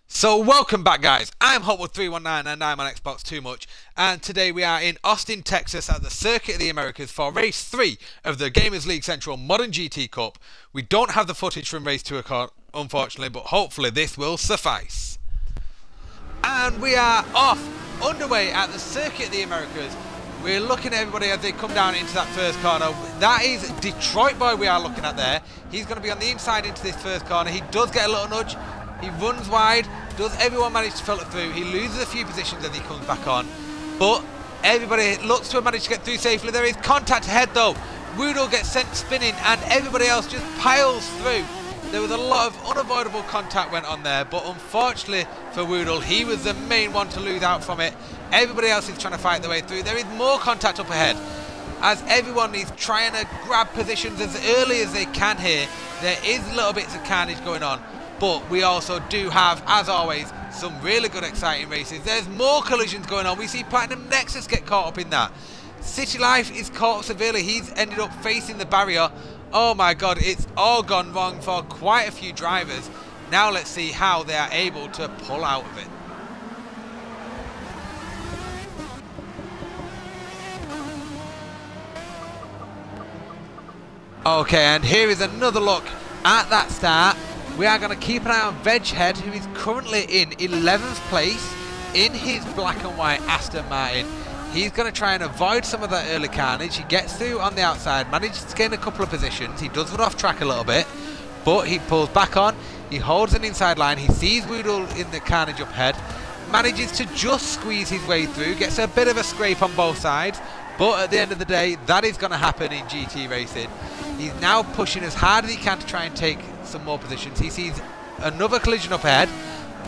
So welcome back, guys. I'm Hotwood319 and I'm on Xbox Too Much, and today we are in Austin, Texas at the Circuit of the Americas for race 3 of the Gamers League Central Modern GT Cup. We don't have the footage from race 2 unfortunately, but hopefully this will suffice. And we are underway at the Circuit of the Americas. We're looking at everybody as they come down into that first corner. That is Detroit Boy we are looking at there. He's going to be on the inside into this first corner. He does get a little nudge. He runs wide. Does everyone manage to filter through? He loses a few positions as he comes back on. But everybody looks to have managed to get through safely. There is contact ahead though. Woodle gets sent spinning and everybody else just piles through. There was a lot of unavoidable contact went on there, but unfortunately for Woodle, he was the main one to lose out from it. Everybody else is trying to fight their way through. There is more contact up ahead as everyone is trying to grab positions as early as they can here. There is little bits of carnage going on, but we also do have, as always, some really good exciting races. There's more collisions going on. We see Platinum Nexus get caught up in that. City Life is caught up severely. He's ended up facing the barrier. Oh my god, it's all gone wrong for quite a few drivers. Now let's see how they are able to pull out of it. Okay, and here is another look at that start. We are going to keep an eye on Veghead, who is currently in 11th place in his black and white Aston Martin. He's going to try and avoid some of that early carnage. He gets through on the outside, manages to gain a couple of positions. He does run off track a little bit, but he pulls back on. He holds an inside line. He sees Woodle in the carnage up ahead, manages to just squeeze his way through, gets a bit of a scrape on both sides, but at the end of the day, that is going to happen in GT racing. He's now pushing as hard as he can to try and take some more positions. He sees another collision up ahead,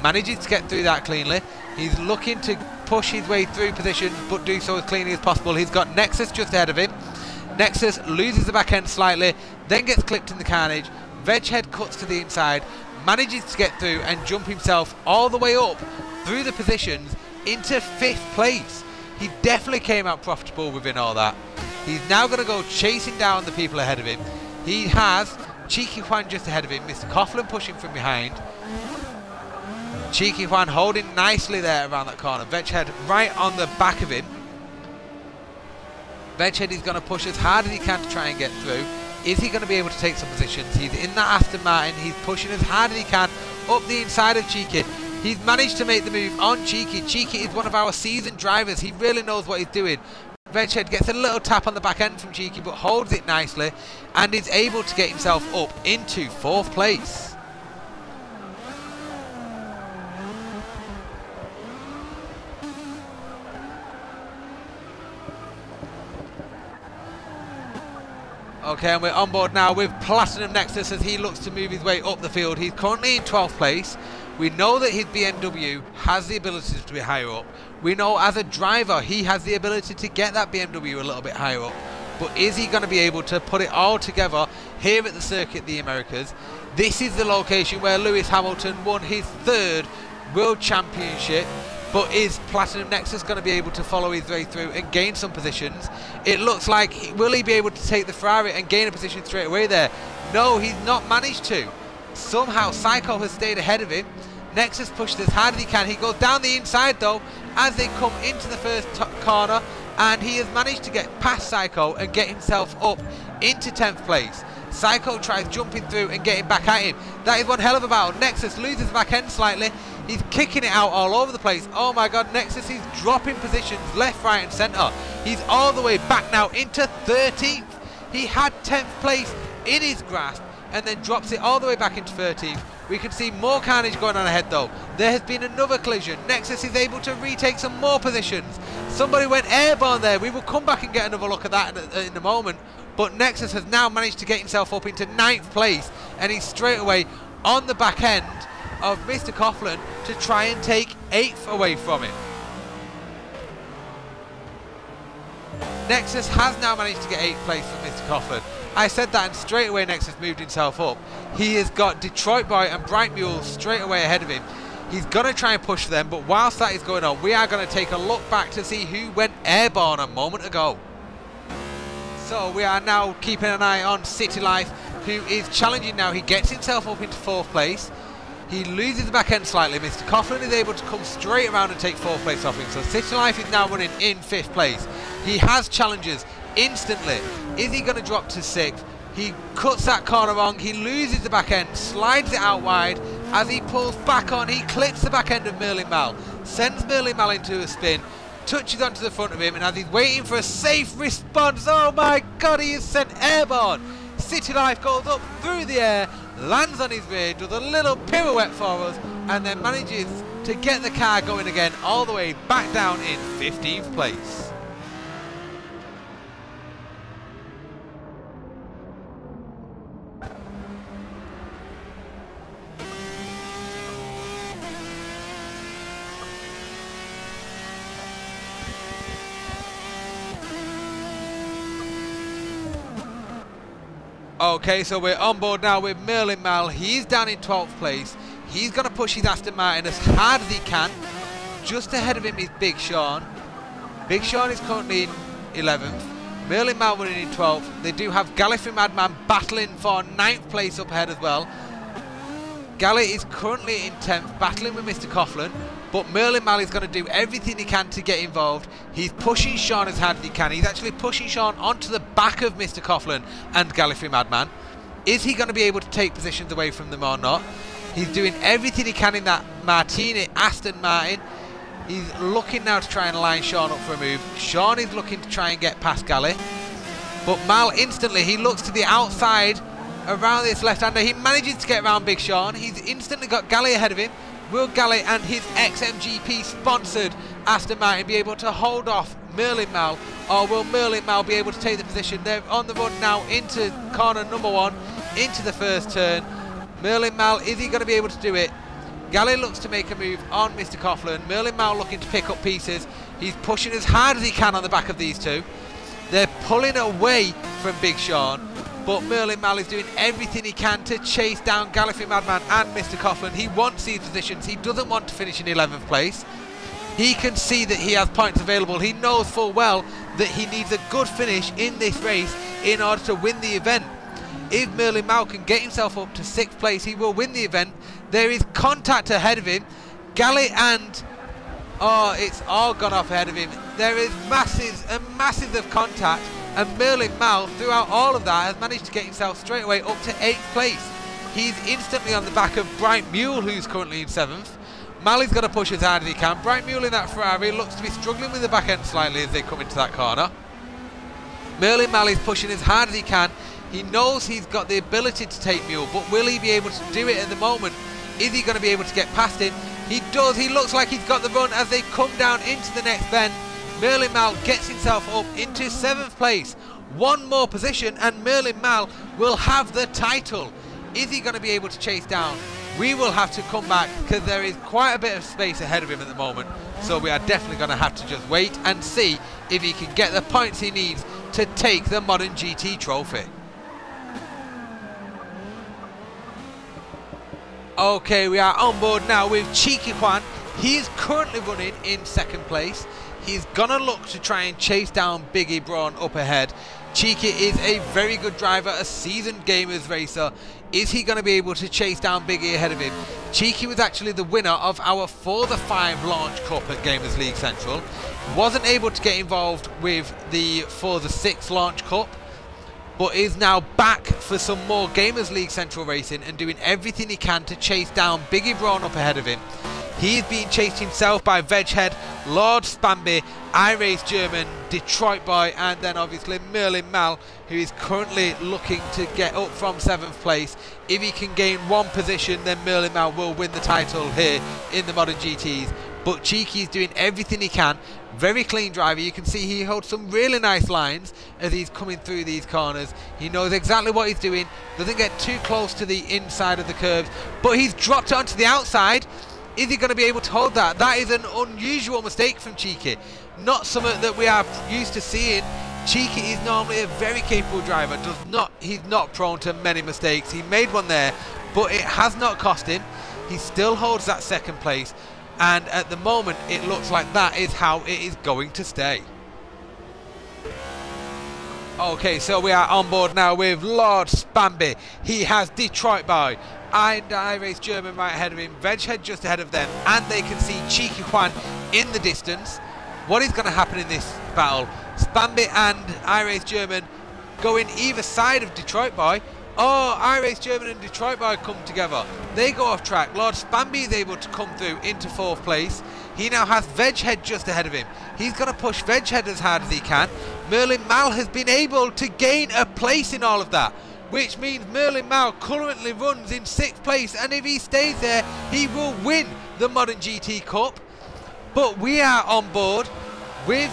manages to get through that cleanly. He's looking to push his way through positions, but do so as cleanly as possible. He's got Nexus just ahead of him. Nexus loses the back end slightly, then gets clipped in the carnage. Veghead cuts to the inside, manages to get through and jump himself all the way up through the positions into 5th place. He definitely came out profitable within all that. He's now going to go chasing down the people ahead of him. He has Cheeky Juan just ahead of him, Mr. Coughlin pushing from behind. Cheeky Juan holding nicely there around that corner. Veghead right on the back of him. Veghead is going to push as hard as he can to try and get through. Is he going to be able to take some positions? He's in that Aston Martin. He's pushing as hard as he can up the inside of Cheeky. He's managed to make the move on Cheeky. Cheeky is one of our seasoned drivers. He really knows what he's doing. Veghead gets a little tap on the back end from Cheeky, but holds it nicely and is able to get himself up into 4th place. Okay, and we're on board now with Platinum Nexus as he looks to move his way up the field. He's currently in 12th place. We know that his BMW has the ability to be higher up. We know as a driver he has the ability to get that BMW a little bit higher up. But is he going to be able to put it all together here at the Circuit of the Americas? This is the location where Lewis Hamilton won his 3rd World Championship. But is Platinum Nexus going to be able to follow his way through and gain some positions? It looks like, will he be able to take the Ferrari and gain a position straight away there? No, he's not managed to. Somehow Psycho has stayed ahead of him. Nexus pushed as hard as he can. He goes down the inside though as they come into the first corner, and he has managed to get past Psycho and get himself up into 10th place. Psycho tries jumping through and getting back at him. That is one hell of a battle. Nexus loses the back end slightly. He's kicking it out all over the place. Oh my god, Nexus is dropping positions left, right and centre. He's all the way back now into 13th. He had 10th place in his grasp and then drops it all the way back into 13th. We can see more carnage going on ahead though. There has been another collision. Nexus is able to retake some more positions. Somebody went airborne there. We will come back and get another look at that in a moment. But Nexus has now managed to get himself up into 9th place, and he's straight away on the back end of Mr. Coughlin to try and take 8th away from him. Nexus has now managed to get 8th place from Mr. Coughlin. I said that, and straight away Nexus moved himself up. He has got Detroit Boy and Bright Mule straight away ahead of him. He's going to try and push them, but whilst that is going on, we are going to take a look back to see who went airborne a moment ago. So we are now keeping an eye on City Life, who is challenging now. He gets himself up into 4th place. He loses the back end slightly. Mr. Coughlin is able to come straight around and take 4th place off him. So City Life is now running in 5th place. He has challenges instantly. Is he going to drop to 6th? He cuts that corner wrong. He loses the back end, slides it out wide. As he pulls back on, he clips the back end of Merlin Mal, sends Merlin Mal into a spin, touches onto the front of him, and as he's waiting for a safe response, oh my god, he is sent airborne. City Life goes up through the air, lands on his rear, does a little pirouette for us, and then manages to get the car going again all the way back down in 15th place. Okay, so we're on board now with Merlin Mal. He's down in 12th place. He's going to push his Aston Martin as hard as he can. Just ahead of him is Big Sean. Big Sean is currently in 11th. Merlin Mal running in 12th. They do have Gallifrey Madman battling for 9th place up ahead as well. Gally is currently in 10th, battling with Mr. Coughlin. But Merlin Mal is going to do everything he can to get involved. He's pushing Sean as hard as he can. He's actually pushing Sean onto the back of Mr. Coughlin and Gallifrey Madman. Is he going to be able to take positions away from them or not? He's doing everything he can in that Martini Aston Martin. He's looking now to try and line Sean up for a move. Sean is looking to try and get past Gally. But Mal instantly, he looks to the outside around this left-hander. He manages to get around Big Sean. He's instantly got Gally ahead of him. Will Gally and his XMGP sponsored Aston Martin be able to hold off Merlin Mal, or will Merlin Mal be able to take the position? They're on the run now into corner number 1, into the first turn. Merlin Mal, is he going to be able to do it? Gally looks to make a move on Mr. Coughlin. Merlin Mal looking to pick up pieces. He's pushing as hard as he can on the back of these two. They're pulling away from Big Sean. But Merlin Mal is doing everything he can to chase down Gallifrey Madman and Mr. Coughlin. He wants these positions. He doesn't want to finish in 11th place. He can see that he has points available. He knows full well that he needs a good finish in this race in order to win the event. If Merlin Mal can get himself up to 6th place, he will win the event. There is contact ahead of him. Gally and... oh, it's all gone off ahead of him. There is masses and masses of contact. And Merlin Mal, throughout all of that, has managed to get himself straight away up to 8th place. He's instantly on the back of Bright Mule, who's currently in 7th. Mal is going to push as hard as he can. Bright Mule in that Ferrari looks to be struggling with the back end slightly as they come into that corner. Merlin Mal is pushing as hard as he can. He knows he's got the ability to take Mule, but will he be able to do it at the moment? Is he going to be able to get past him? He does. He looks like he's got the run as they come down into the next bend. Merlin Mal gets himself up into 7th place. One more position and Merlin Mal will have the title. Is he going to be able to chase down? We will have to come back because there is quite a bit of space ahead of him at the moment. So we are definitely going to have to just wait and see if he can get the points he needs to take the Modern GT trophy. Okay, we are on board now with Cheeky Juan. He is currently running in 2nd place. He's going to look to try and chase down Biggie Braun up ahead. Cheeky is a very good driver, a seasoned Gamerz racer. Is he going to be able to chase down Biggie ahead of him? Cheeky was actually the winner of our Forza 5 Launch Cup at Gamers League Central. Wasn't able to get involved with the Forza 6 Launch Cup, but is now back for some more Gamers League Central racing and doing everything he can to chase down Biggie Braun up ahead of him. He's being chased himself by Veghead, Lord Spamby, iRace German, Detroit Boy, and then obviously Merlin Mal, who is currently looking to get up from 7th place. If he can gain one position, then Merlin Mal will win the title here in the Modern GTs. But Cheeky is doing everything he can. Very clean driver. You can see he holds some really nice lines as he's coming through these corners. He knows exactly what he's doing. Doesn't get too close to the inside of the curves, but he's dropped it onto the outside. Is he going to be able to hold that? That is an unusual mistake from Cheeky. Not something that we are used to seeing. Cheeky is normally a very capable driver. He's not prone to many mistakes. He made one there, but it has not cost him. He still holds that 2nd place. And at the moment, it looks like that is how it is going to stay. Okay, so we are on board now with Lord Spamby. He has Detroit Boy and iRace German right ahead of him, Veghead just ahead of them, and they can see Cheeky Juan in the distance. What is going to happen in this battle? Spamby and iRace German going either side of Detroit Boy. Oh, iRace German and Detroit Boy come together. They go off track. Lord Spamby is able to come through into 4th place. He now has Veghead just ahead of him. He's going to push Veghead as hard as he can. Merlin Mal has been able to gain a place in all of that, which means Merlin Mal currently runs in 6th place, and if he stays there, he will win the Modern GT Cup. But we are on board with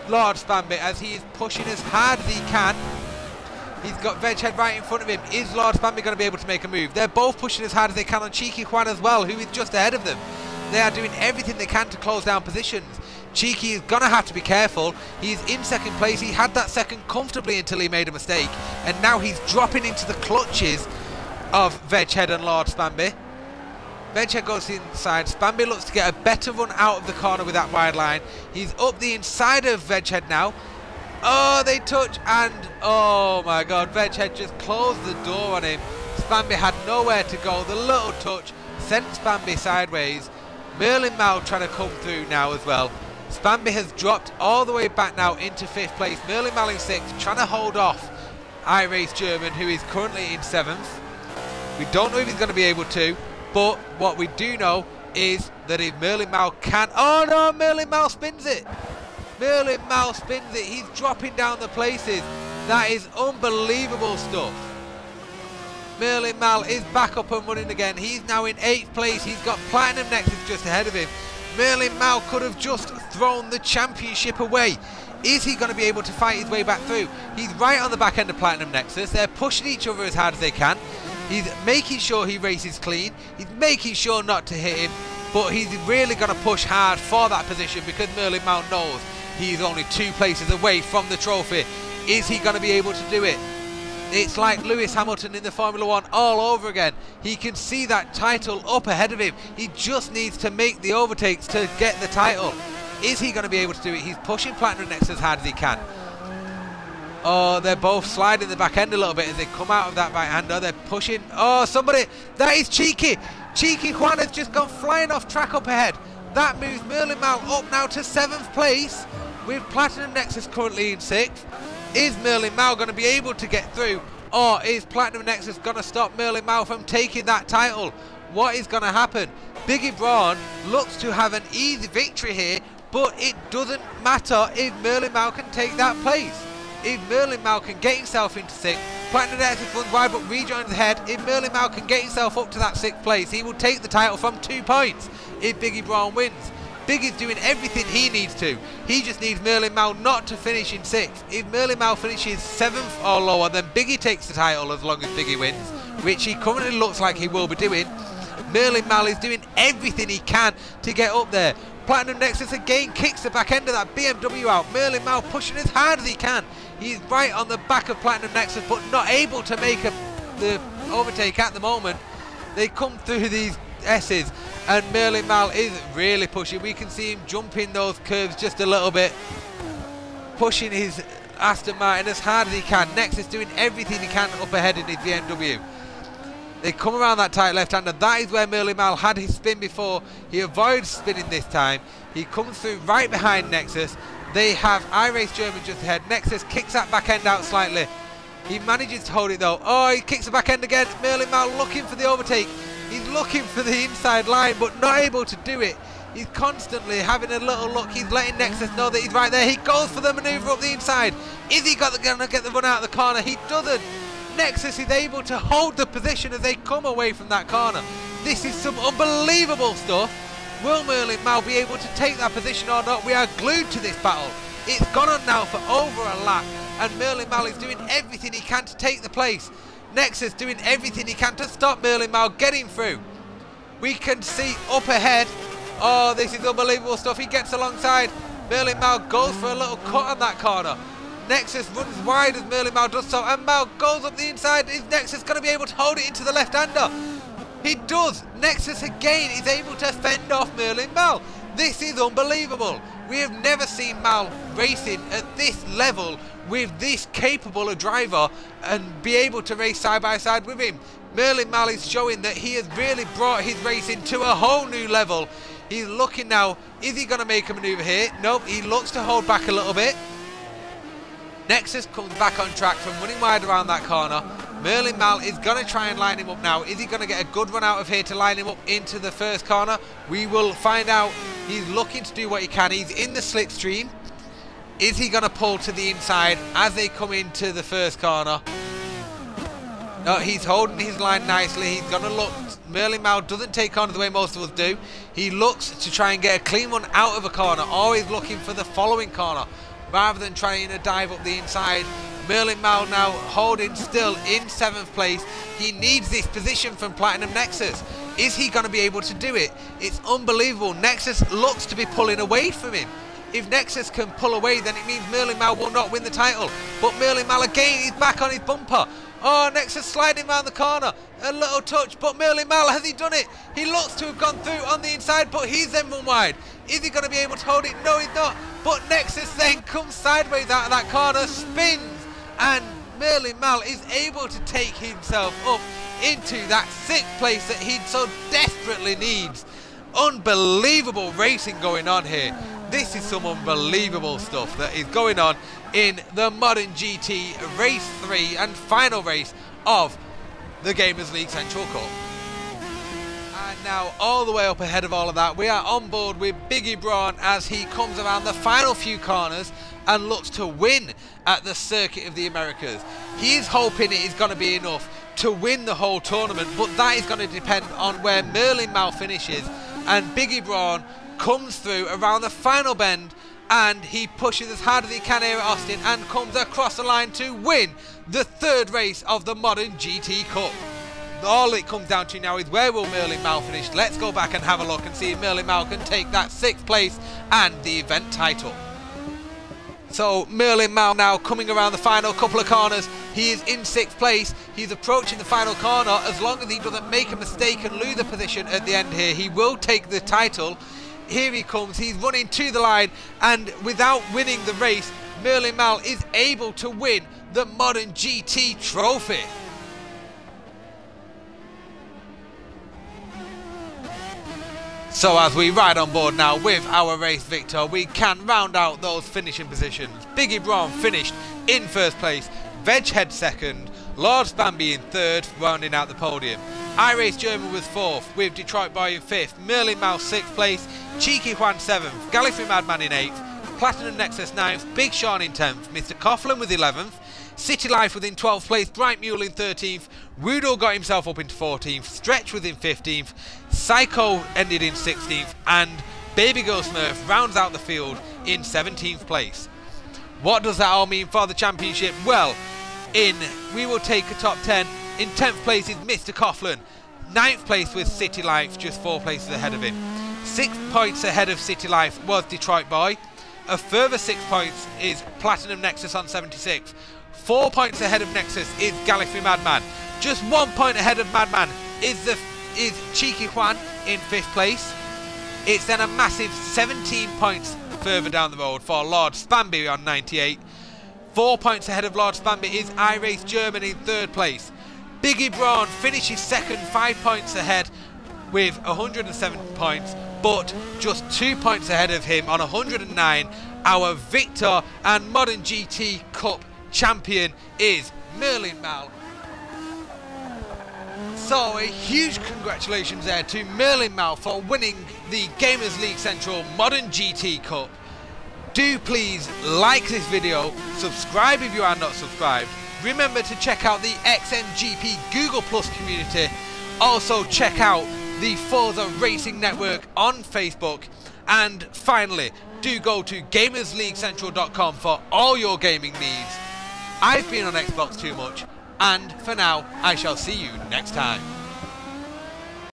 Lord Spamby as he is pushing as hard as he can. He's got Veghead right in front of him. Is Lord Spamby going to be able to make a move? They're both pushing as hard as they can on Cheeky Juan as well, who is just ahead of them. They are doing everything they can to close down positions. Cheeky is going to have to be careful. He's in 2nd place. He had that 2nd comfortably until he made a mistake. And now he's dropping into the clutches of Veghead and Lord Spamby. Veghead goes inside. Spamby looks to get a better run out of the corner with that wide line. He's up the inside of Veghead now. Oh, they touch, and oh my god, Veghead just closed the door on him. Spamby had nowhere to go. The little touch sent Spamby sideways. Merlin Mal trying to come through now as well. Spamby has dropped all the way back now into 5th place. Merlin Mal in 6th, trying to hold off iRace German, who is currently in 7th. We don't know if he's going to be able to, but what we do know is that if Merlin Mal can... Oh no, Merlin Mal spins it! Merlin Mal spins it. He's dropping down the places. That is unbelievable stuff. Merlin Mal is back up and running again. He's now in 8th place. He's got Platinum Nexus just ahead of him. Merlin Mal could have just thrown the championship away. Is he going to be able to fight his way back through? He's right on the back end of Platinum Nexus. They're pushing each other as hard as they can. He's making sure he races clean. He's making sure not to hit him. But he's really going to push hard for that position because Merlin Mal knows he's only 2 places away from the trophy. Is he going to be able to do it? It's like Lewis Hamilton in the Formula 1 all over again. He can see that title up ahead of him. He just needs to make the overtakes to get the title. Is he going to be able to do it? He's pushing Platinum Nexus as hard as he can. Oh, they're both sliding the back end a little bit as they come out of that right hander. They're pushing. Oh, somebody. That is Cheeky. Cheeky Juan has just gone flying off track up ahead. That moves Merlin Mal up now to 7th place with Platinum Nexus currently in 6th. Is Merlin Mal going to be able to get through, or is Platinum Nexus going to stop Merlin Mal from taking that title? What is going to happen? Biggie Braun looks to have an easy victory here, but it doesn't matter if Merlin Mal can take that place. If Merlin Mal can get himself into 6th, Platinum Nexus runs wide but rejoins ahead. If Merlin Mal can get himself up to that 6th place, he will take the title from 2 points if Biggie Braun wins. Biggie's doing everything he needs to. He just needs Merlin Mal not to finish in 6th. If Merlin Mal finishes 7th or lower, then Biggie takes the title as long as Biggie wins, which he currently looks like he will be doing. Merlin Mal is doing everything he can to get up there. Platinum Nexus again kicks the back end of that BMW out. Merlin Mal pushing as hard as he can. He's right on the back of Platinum Nexus, but not able to make the overtake at the moment. They come through these S's, and Merlin Mal is really pushing. We can see him jumping those curves just a little bit, pushing his Aston Martin as hard as he can. Nexus doing everything he can up ahead in his BMW. They come around that tight left-hander. That is where Merlin Mal had his spin before. He avoids spinning this time. He comes through right behind Nexus. They have iRace German just ahead. Nexus kicks that back end out slightly. He manages to hold it though. Oh, he kicks the back end again. Merlin Mal looking for the overtake. He's looking for the inside line, but not able to do it. He's constantly having a little look. He's letting Nexus know that he's right there. He goes for the manoeuvre up the inside. Is he going to get the run out of the corner? He doesn't. Nexus is able to hold the position as they come away from that corner. This is some unbelievable stuff. Will Merlin Mal be able to take that position or not? We are glued to this battle. It's gone on now for over a lap, and Merlin Mal is doing everything he can to take the place. Nexus doing everything he can to stop Merlin Mal getting through. We can see up ahead. Oh, this is unbelievable stuff. He gets alongside. Merlin Mal goes for a little cut on that corner. Nexus runs wide as Merlin Mal does so, and Mal goes up the inside. Is Nexus going to be able to hold it into the left-hander? He does. Nexus again is able to fend off Merlin Mal. This is unbelievable. We have never seen Mal racing at this level with this capable a driver and be able to race side by side with him. Merlin Mal is showing that he has really brought his racing to a whole new level. He's looking now, is he going to make a manoeuvre here? Nope, he looks to hold back a little bit. Nexus comes back on track from running wide around that corner. Merlin Mal is going to try and line him up now. Is he going to get a good run out of here to line him up into the first corner? We will find out. He's looking to do what he can. He's in the slipstream. Is he going to pull to the inside as they come into the first corner? No, he's holding his line nicely. He's going to look. Merlin Mal doesn't take on the way most of us do. He looks to try and get a clean one out of a corner, always looking for the following corner rather than trying to dive up the inside. Merlin Mal now holding still in 7th place. He needs this position from Platinum Nexus. Is he going to be able to do it? It's unbelievable. Nexus looks to be pulling away from him. If Nexus can pull away, then it means Merlin Mal will not win the title. But Merlin Mal again is back on his bumper. Oh, Nexus sliding around the corner. A little touch, but Merlin Mal, has he done it? He looks to have gone through on the inside, but he's then run wide. Is he going to be able to hold it? No, he's not. But Nexus then comes sideways out of that corner, spins, and Merlin Mal is able to take himself up into that 6th place that he so desperately needs. Unbelievable racing going on here. This is some unbelievable stuff that is going on in the Modern GT Race 3 and final race of the Gamers League Central Cup. And now all the way up ahead of all of that, we are on board with Biggie Braun as he comes around the final few corners and looks to win at the Circuit of the Americas. He is hoping it is going to be enough to win the whole tournament, but that is going to depend on where Merlin Mal finishes. And Biggie Braun comes through around the final bend and he pushes as hard as he can here at Austin and comes across the line to win the 3rd race of the Modern GT Cup. All it comes down to now is where will Merlin Mal finish. Let's go back and have a look and see if Merlin Mal can take that 6th place and the event title. So Merlin Mal now coming around the final couple of corners. He is in 6th place. He's approaching the final corner. As long as he doesn't make a mistake and lose the position at the end here, he will take the title. Here he comes. He's running to the line, and without winning the race, Merlin Mal is able to win the Modern GT trophy. So as we ride on board now with our race victor, we can round out those finishing positions. Biggie Braun finished in 1st place, Veghead 2nd, Lord Spamby in 3rd, rounding out the podium. iRace German was 4th, with Detroit Boy in 5th, Merlin Mal 6th place, Cheeky Juan 7th, Gallifrey Madman in 8th, Platinum Nexus 9th, Big Sean in 10th, Mr. Coughlin was 11th, City Life was in 12th place, Bright Mule in 13th, Wudo got himself up into 14th, Stretch was in 15th, Psycho ended in 16th, and Baby Girl Smurf rounds out the field in 17th place. What does that all mean for the championship? Well, we will take a top 10. In 10th place is Mr. Coughlin. 9th place was City Life, just 4 places ahead of him. 6 points ahead of City Life was Detroit Boy. A further 6 points is Platinum Nexus on 76th. 4 points ahead of Nexus is Gallifrey Madman. Just 1 point ahead of Madman is Cheeky Juan in 5th place. It's then a massive 17 points further down the road for Lord Spamby on 98. 4 points ahead of Lord Spamby is iRace German in 3rd place. Biggie Braun finishes 2nd, 5 points ahead with 107 points, but just 2 points ahead of him on 109. Our victor and Modern GT Cup champion is Merlin Mal. So a huge congratulations there to Merlin Mal for winning the Gamers League Central Modern GT Cup. Do please like this video, subscribe if you are not subscribed. Remember to check out the XMGP Google Plus community. Also check out the Forza Racing Network on Facebook. And finally, do go to gamersleaguecentral.com for all your gaming needs. I've been on Xbox Too Much, and for now, I shall see you next time.